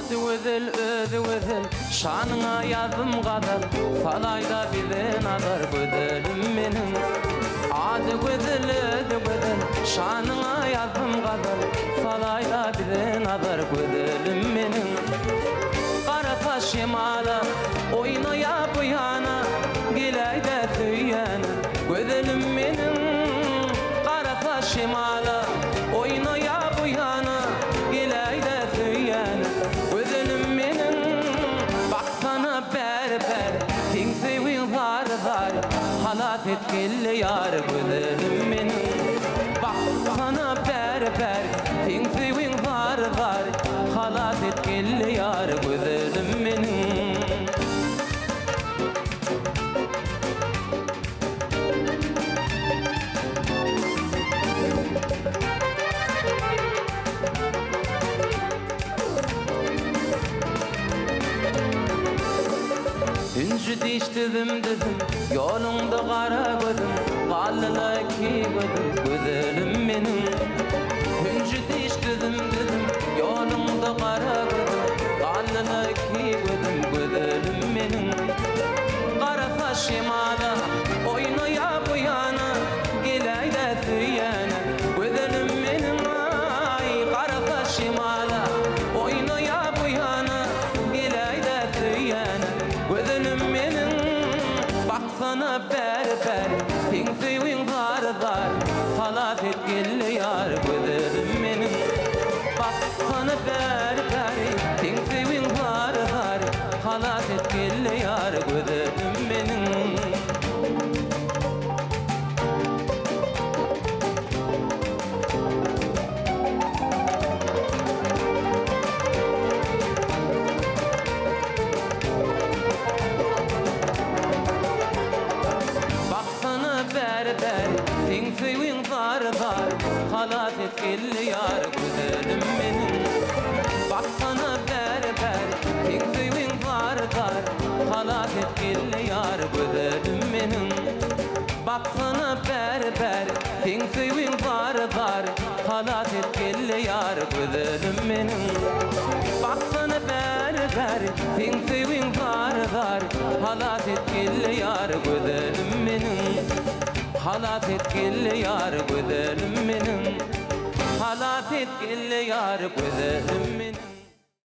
Adı özel, özü özel, şanına yazdım kadar, salayda bize nazar gözelim benim. Adı özel, özü özel, şanına yazdım kadar, salayda bize nazar gözelim benim. Kara taş yemala, oynaya bu yana, gileyde tüyene, gözelim benim. Kara taş yemala, oynaya bu yana, gileyde tüyene, gözelim benim. Baksana berber, kimseyi var var, halat etkili yar, gözelim benim. Baksana berber, kimseyi var var, halat etkili yar, gözelim benim. Üncü diştidim dedim, yolunda kara gözüm, kallıla ki gözüm, gözelim benim. Üncü diştidim dedim, yolunda kara gözüm, kallıla ki gözüm, gözelim benim. Kara taş yemada, oynaya bu yana, gileyde tüyene, gözelim benim. Ay, kara taş yemada, oynaya bu yana, gileyde tüyene, gözelim benim. Baksana berber, kimseyin var var, halat etkili yar, gözelim benim. Baksana berber, kimseyin var var, halat etkili yar, gözelim benim. Berber, kimseyin var var, halat etkili yar, gözelim benim. Baksana berber, kimseyin var var, halat etkili yar, gözelim benim. Baksana berber, kimseyin var var, halat etkili yar, gözelim benim. Baksana berber, kimseyin var var, halat etkili yar, gözelim benim. Halat etkili yar, gözelim benim. Halat etkili yar, gözelim benim.